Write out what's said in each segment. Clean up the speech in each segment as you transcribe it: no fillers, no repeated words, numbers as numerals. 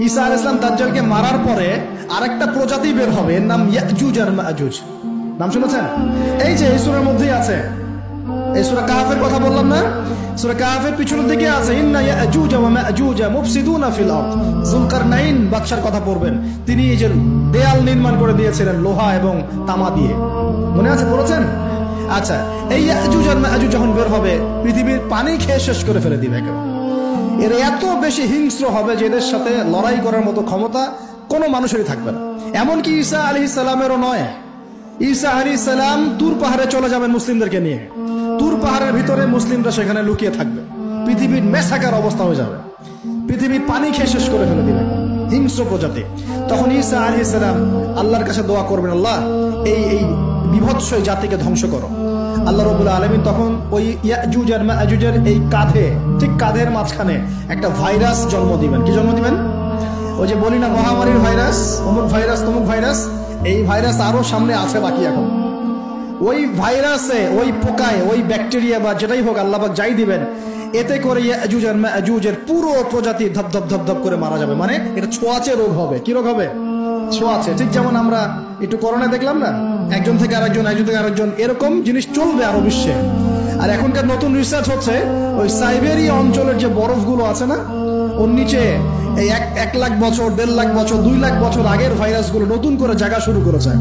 ঈসা আলাইহিস সালাম দাজ্জালকে মারার পরে আরেকটা প্রজাতি বের হবে, এর নাম ইয়াজুজ আর মাজুজ। নাম শুনেছেন? এই যে এই সূরার মধ্যেই আছে, এই সূরা কাহফের কথা বললাম না, সূরা কাহফের পিছনের দিকে আছে ইন্না ইয়াজুজ ওয়া মাজুজ মুফসিদুনা ফিল আরদ। যুলকারনাইন বাদশার কথা পড়বেন, তিনি এই যে দেয়াল নির্মাণ করে দিয়েছিলেন লোহা এবং তামা দিয়ে, মনে আছে পড়েছেন? আচ্ছা, এই ইয়াজুজ আর মাজুজ যখন বের হবে পৃথিবীর পানি খেয়ে শেষ করে ফেলে দিবে একেবারে। এর এত বেশি হিংস্র হবে যে এদের সাথে লড়াই করার মতো ক্ষমতা কোনো মানুষেরই থাকবে না। এমনকি ঈসা আলাইহিস সালামেরও নয়। ঈসা আলাইহিস সালাম তুর পাহাড়ে চলে যাবেন মুসলিমদেরকে নিয়ে, তুর পাহাড়ের ভিতরে মুসলিমরা সেখানে লুকিয়ে থাকবে, পৃথিবীর মেসাকার অবস্থা হয়ে যাবে, পৃথিবীর পানি খেয়ে শেষ করে ফেলে দিবে হিংস্র প্রজাতি। তখন ঈসা আলাইহিস সালাম আল্লাহর কাছে দোয়া করবেন, আল্লাহ এই বিভৎস জাতিকে ধ্বংস করো। আল্লাহ রাব্বুল আলামিন তখন ওই ইয়াজুজ আর মাজুজের এই কাঁধে, ঠিক কাঁধের মাঝখানে একটা ভাইরাস জন্ম দিবেন। কি জন্ম দিবেন? ওই যে বলি না মহামারীর ভাইরাস, অমুক ভাইরাস তমুক ভাইরাস, এই ভাইরাস আরো সামনে আছে বাকি। এখন ওই ভাইরাসে, ওই পোকায়, ওই ব্যাকটেরিয়া বা যেটাই হোক আল্লাহ পাক যাই দিবেন, এতে করে ইয়াজুজ আর মাজুজের পুরো প্রজাতি ধপ ধপ ধপ ধপ করে মারা যাবে। মানে এটা ছোঁয়াচে রোগ হবে। কি রোগ হবে? ছোঁয়াচে। ঠিক যেমন আমরা একটু করোনা দেখলাম না, একজন থেকে আরেকজন, একজন থেকে আরেকজন, এরকম জিনিস চলবে আরো বিশ্বে। আর এখনকার নতুন রিসার্চ হচ্ছে ওই সাইবেরিয়া অঞ্চলের যে বরফগুলো আছে না, ওর নিচে এই 1 লাখ বছর, 1.5 লাখ বছর, 2 লাখ বছর আগের ভাইরাসগুলো নতুন করে জায়গা শুরু করেছে।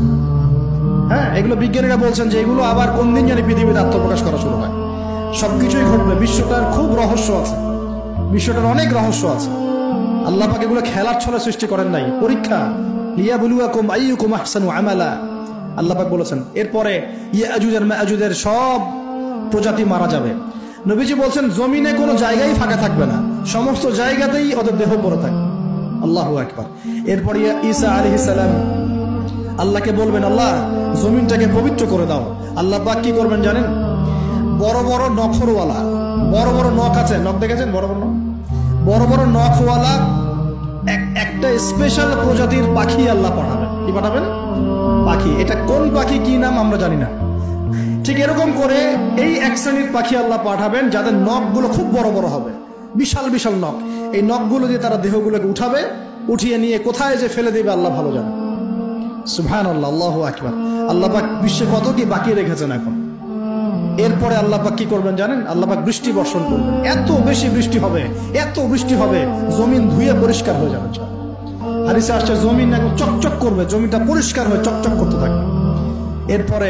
হ্যাঁ, এগুলো বিজ্ঞানীরা বলছেন যে এগুলো আবার কোন দিন জানি পৃথিবীতে আত্মপ্রকাশ করা শুরু হয়। সবকিছুই ঘটবে। বিশ্বটার খুব রহস্য আছে, বিশ্বটার অনেক রহস্য আছে। আল্লাহ পাক এগুলো খেলার ছলে সৃষ্টি করেন নাই, পরীক্ষা। লিয়াবলুয়াকুম আইয়ুকুম আহসানু আমালা, আল্লাহ পাক বলেছেন। এরপরে ইয়াজুজ আর মাজুজের সব প্রজাতি মারা যাবে। নবীজি বলছেন জমিনে কোনো জায়গায় ফাঁকা থাকবে না, সমস্ত জায়গাতেই ওদের দেহ পড়ে থাকবে। আল্লাহু আকবার। এরপরে ঈসা আলাইহিস সালাম আল্লাহকে বলবেন, আল্লাহ জমিনটাকে পবিত্র করে দাও। আল্লাহ পাক কি করবেন জানেন? বড় বড় নখরওয়ালা, বড় বড় নখ আছে, নখ দেখেছেন? বড় বড় নখ, বড় বড় নখওয়ালা একটা স্পেশাল প্রজাতির পাখি আল্লাহ পাঠাবেন। কি পাঠাবেন? পাখি। এটা কোন পাখি, কি নাম আমরা জানি না। ঠিক এরকম করে এই এক শ্রেণীর পাখি আল্লাহ পাঠাবেন যাদের নখগুলো খুব বড় বড় হবে, বিশাল বিশাল নখ। এই নখগুলো দিয়ে তারা দেহগুলোকে উঠাবে, উঠিয়ে নিয়ে কোথায় যে ফেলে দেবে আল্লাহ ভালো জানে। সুবহানাল্লাহ, আল্লাহু আকবার। আল্লাহ পাক বিশ্বে কত কি বাকি রেখেছেন এখন। এরপরে আল্লাহ পাক কি করবেন জানেন? আল্লাহ পাক বৃষ্টি বর্ষণ করবেন। এত বেশি বৃষ্টি হবে, এত বৃষ্টি হবে, জমিন ধুয়ে পরিষ্কার হয়ে যাবে। হাদিসে আসছে জমিন একদম চকচক করবে, জমিটা পরিষ্কার হয়ে চকচক করতে থাকবে। এরপরে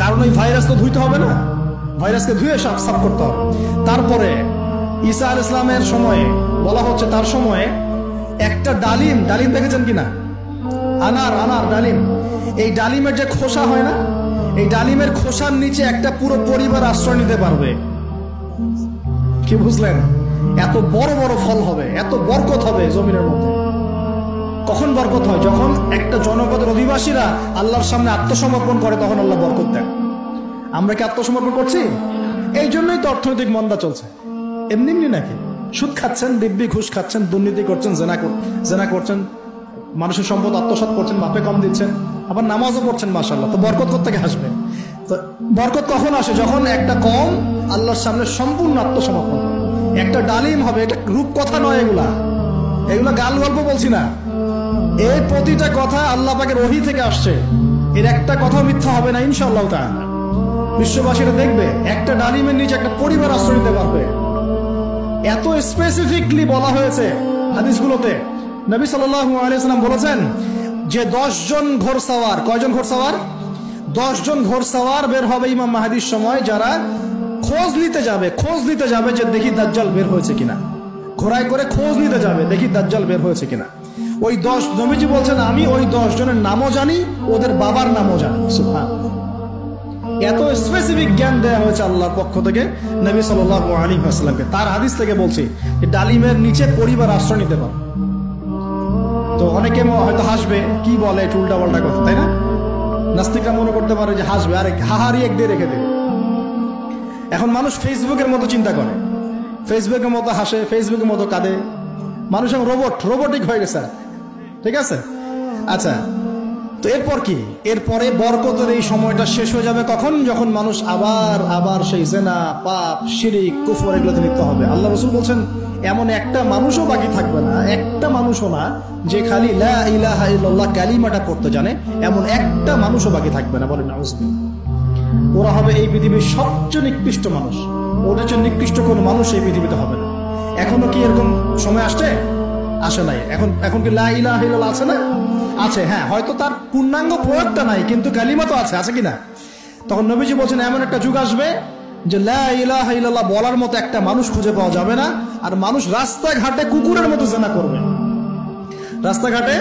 কারণ ওই ভাইরাস তো ধুইতে হবে না, ভাইরাসকে ধুয়ে সাফ করতে হবে। তারপরে ঈসা আলাইহিস সালামের সময়ে বলা হচ্ছে, তার সময়ে একটা ডালিম, ডালিম দেখেছেন কিনা? আনার, ডালিম। এই ডালিমের যে খোসা হয় না, এই ডালিমের খোসার নিচে একটা পুরো পরিবার আশ্রয় নিতে পারবে। কি বুঝলেন? এত বড় বড় ফল হবে, এত বরকত হবে জমিনের মধ্যে। কখন বরকত হয়? যখন একটা জনপদের অধিবাসীরা আল্লাহর সামনে আত্মসমর্পণ করে, তখন আল্লাহ বরকত দেন। আমরা কি আত্মসমর্পণ করছি? এই জন্যই তো অর্থনৈতিক মন্দা চলছে। এমনি নাকি? সুদ খাচ্ছেন, দিব্যি ঘুষ খাচ্ছেন, দুর্নীতি করছেন, জেনা করছেন, মানুষের সম্পদ আত্মসাৎ করছেন, মাপে কম দিচ্ছেন, আবার নামাজও পড়ছেন, মাশাআল্লাহ। তো বরকত কোত্থেকে আসবে? তো বরকত কখন আসে? যখন একটা কম আল্লাহর সামনে সম্পূর্ণ আত্মসমর্পণ। একটা ডালিম হবে, এটা রূপকথা নয়, এগুলা গাল গল্প বলছি না। এই প্রতিটা কথা আল্লাহ পাকের ওহী থেকে আসছে, এর একটা কথা মিথ্যা হবে না ইনশাআল্লাহ তাআলা। বিশ্ববাসীরা দেখবে একটা ডালিমের নিচে একটা পরিবার আশ্রয় নিতে পারবে। এত স্পেসিফিকলি বলা হয়েছে হাদিসগুলোতে। নবী সাল্লাল্লাহু আলাইহি ওয়াসাল্লাম বলেছেন যে 10 জন ঘোড়সওয়ার, কয়জন ঘোড়সওয়ার? 10 জন ঘোড়সওয়ার বের হবে ইমাম মাহদীর সময়, যারা খোঁজ নিতে যাবে যে দেখি দাজ্জাল বের হয়েছে কিনা। ঘোড়ায় করে খোঁজ নিতে যাবে, দেখি দাজ্জাল বের হয়েছে কিনা। ওই 10, নবীজি বলছেন আমি ওই 10 জনের নামও জানি, ওদের বাবার নামও জানি। সুবহানাল্লাহ। এত স্পেসিফিক জ্ঞান দেওয়া হয়েছে আল্লাহর পক্ষ থেকে নবী সাল্লাল্লাহু আলাইহি ওয়াসাল্লামকে। তার হাদিস থেকে বলছি ডালিমের নিচে পরিবার আশ্রয় নিতে পারে। তো অনেকে হয়তো হাসবে, কি বলে উল্টা পাল্টা কথা, তাই না? নাস্তিকরা মনে করতে পারে যে হাসবে, আরে হাহারি এক দিয়ে রেখে দেবে। এখন মানুষ ফেসবুকের মতো চিন্তা করে, ফেসবুকের মতো হাসে, ফেসবুকের মতো কাঁদে। মানুষ এখন রোবটিক হয়ে গেছে। ঠিক আছে? আচ্ছা, তো এরপর কি? এরপরে বরকতের এই সময়টা শেষ হয়ে যাবে কখন? যখন মানুষ আবার সেই জেনা, পাপ, শিরিক, কুফর এগুলোতে লিপ্ত হবে। আল্লাহ রাসূল বলছেন এমন একটা মানুষও বাকি থাকবে না, একটা মানুষও না যে খালি লা ইলাহা ইল্লাল্লাহ কালিমাটা পড়তে জানে, এমন একটা মানুষও বাকি থাকবে না। বলেন নাউজুবিল্লাহ। ওরা হবে এই পৃথিবীর সবচেয়ে নিকৃষ্ট মানুষ, ওদের চেয়ে নিকৃষ্ট কোনো মানুষ এই পৃথিবীতে হবে না। এখনো কি এরকম সময় আসে নাই? এখন কি লা ইলাহা ইল্লাল্লাহ আছে না? আছে, হ্যাঁ, হয়তো তার পূর্ণাঙ্গ প্রয়োগটা নাই, কিন্তু কালিমা তো আছে কিনা? তখন নবীজি বলছেন এমন একটা যুগ আসবে যে লা ইলাহা ইল্লাল্লাহ বলার মতো একটা মানুষ খুঁজে পাওয়া যাবে না, আর মানুষ রাস্তাঘাটে কুকুরের মতো জেনা করবে। রাস্তাঘাটে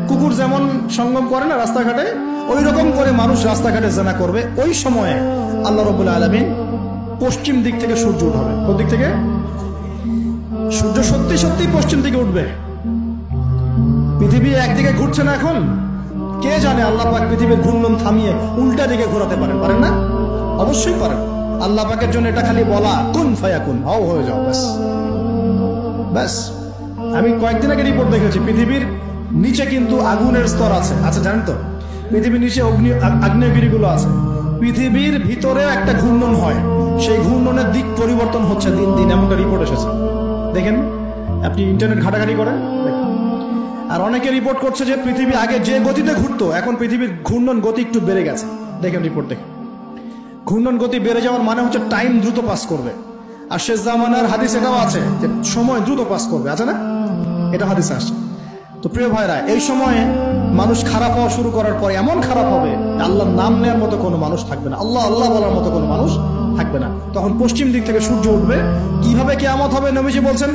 কুকুর যেমন সঙ্গম করে না রাস্তাঘাটে, ওই রকম করে মানুষ রাস্তাঘাটে জেনা করবে। ওই সময়ে আল্লাহ রাব্বুল আলামিন পশ্চিম দিক থেকে সূর্য উঠাবে। কোন দিক থেকে? সূর্য সত্যি সত্যি পশ্চিম দিকে উঠবে। পৃথিবী একদিকে ঘুরছে না এখন, কে জানে আল্লাহ পাক পৃথিবীর ঘূর্ণন থামিয়ে উল্টা দিকে ঘোরাতে পারেন না? অবশ্যই পারেন। আল্লাহ পাকের জন্য এটা খালি বলা, কুন ফায়াকুন, হও হয়ে যাও, ব্যাস। আমি কয়েকদিন আগে রিপোর্ট দেখেছি, পৃথিবীর নিচে কিন্তু আগুনের স্তর আছে, জানেন তো? পৃথিবীর নিচে আগ্নেয়গিরিগুলো আছে। পৃথিবীর ভিতরেও একটা ঘূর্ণন হয়, সেই ঘূর্ণনের দিক পরিবর্তন হচ্ছে দিন দিন, এমনটা রিপোর্ট এসেছে। দেখেন, আপনি ইন্টারনেট ঘাটাঘাটি করেন। আর অনেকে রিপোর্ট করছে যে পৃথিবী আগে যে গতিতে ঘুরতো, এখন পৃথিবীর ঘূর্ণন গতি একটু বেড়ে গেছে। দেখেন রিপোর্ট দেখেন, ঘূর্ণন গতি বেড়ে যাওয়ার মানে হচ্ছে টাইম দ্রুত পাস করবে। আর শেষ জামানার হাদিস এটাও আছে যে সময় দ্রুত পাস করবে, আছে না? এটা হাদিসে আসছে। তো প্রিয় ভাইরা, এই সময়ে মানুষ খারাপ হওয়া শুরু করার পর এমন খারাপ হবে, আল্লাহর নাম নেওয়ার মতো কোনো মানুষ থাকবে না, আল্লাহ আল্লাহ বলার মতো কোনো মানুষ থাকবে না। তখন পশ্চিম দিক থেকে সূর্য উঠবে। কিভাবে কিয়ামত হবে? নবীজি বলছেন,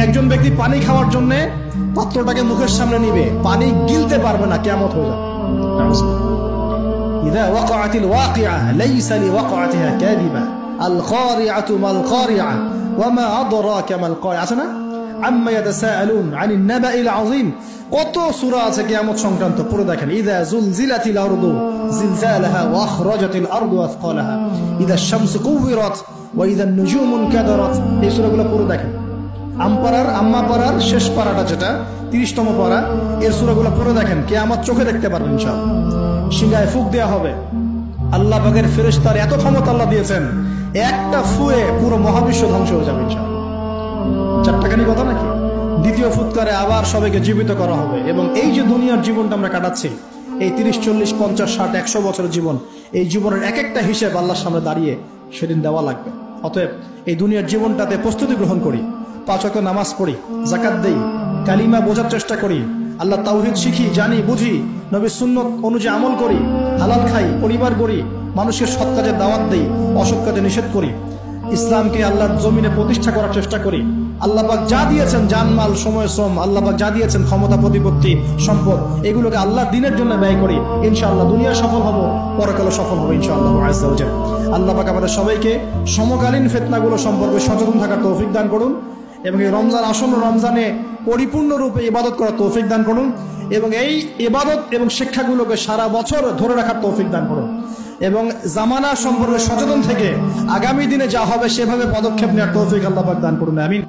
একজন ব্যক্তি পানি খাওয়ার জন্য পাত্রটাকে মুখের সামনে নিবে, পানি গিলতে পারবে না, কিয়ামত হয়ে যাবে। ইযা ওয়াকাআতিল ওয়াকিআ লাইসা লিওয়াকাআতিহা কাযিবা আল কারিআতু মাল কারিআ ওয়া মা আদরাকা মাল কারিআ। আছে না? আম্মা ইয়াতাসাআলুন আনিন নাবাইল আযীম। কত সূরা আছে কিয়ামত সংক্রান্ত, পড়ে দেখেন। ইযা যুলজিলাতিল আরদু জিলজালাহা ওয়া আখরাজাতিল আরদু আসকালাহা ইযা আশ-শামসু কুওয়িরাত ওয়া ইযা আন-নুজুমু ইনকাদারাত। এই সূরাগুলো পড়ে দেখেন। আম্মা পারার শেষ পারাটা, যেটা 30তম পারা, এর সূরাগুলো পড়ে দেখেন। কিয়ামত চোখে দেখতে পারবেন ইনশাআল্লাহ। সিংহায় ফুঁক দেওয়া হবে। আল্লাহ পাকের ফেরেশতার এত ক্ষমতা আল্লাহ দিয়েছেন, একটা ফুয়ে পুরো মহাবিশ্ব ধ্বংস হয়ে যাবে ইনশাআল্লাহ। চারটাখানি কথা নাকি? দ্বিতীয় ফুৎকারে আবার সবাইকে জীবিত করা হবে। এবং এই যে দুনিয়ার জীবনটা আমরা কাটাচ্ছি, এই 30, 40, 50, 60, 100 বছরের জীবন, এই জীবনের এক একটা হিসেব আল্লাহর সামনে দাঁড়িয়ে সেদিন দেওয়া লাগবে। অতএব এই দুনিয়ার জীবনটাতে প্রস্তুতি গ্রহণ করি, 5 ওয়াক্ত নামাজ পড়ি, যাকাত দেই, কালিমা বোঝার চেষ্টা করি, আল্লাহ তাওহীদ শিখি, জানি, বুঝি, নবীর সুন্নত অনুযায়ী আমল করি, হালাল খাই, পরিবার গড়ি, মানুষের সৎ কাজে দাওয়াত দেই, অসৎ কাজে নিষেধ করি, ইসলামকে আল্লাহর জমিনে প্রতিষ্ঠা করার চেষ্টা করি। আল্লাহ পাক যা দিয়েছেন, জানমাল, সময়, শ্রম, আল্লাহ পাক যা দিয়েছেন, ক্ষমতা, প্রতিপত্তি, সম্পদ, এগুলোকে আল্লাহর দ্বীনের জন্য ব্যয় করি। ইনশাআল্লাহ দুনিয়া সফল হব, পরকালে সফল হব ইনশাআল্লাহ আযজা ওয়া জাল। আল্লাহ পাক আমাদের সবাইকে সমকালীন ফিতনাগুলো সম্পর্কে সচেতন থাকার তৌফিক দান করুন, এবং এই রমজান, আসন্ন রমজানে পরিপূর্ণরূপে ইবাদত করার তৌফিক দান করুন, এবং এই ইবাদত এবং শিক্ষাগুলোকে সারা বছর ধরে রাখার তৌফিক দান করুন, এবং জামানা সম্পর্কে সচেতন থেকে আগামী দিনে যা হবে সেভাবে পদক্ষেপ নেওয়ার তৌফিক আল্লাহ পাক দান করুন। আমিন।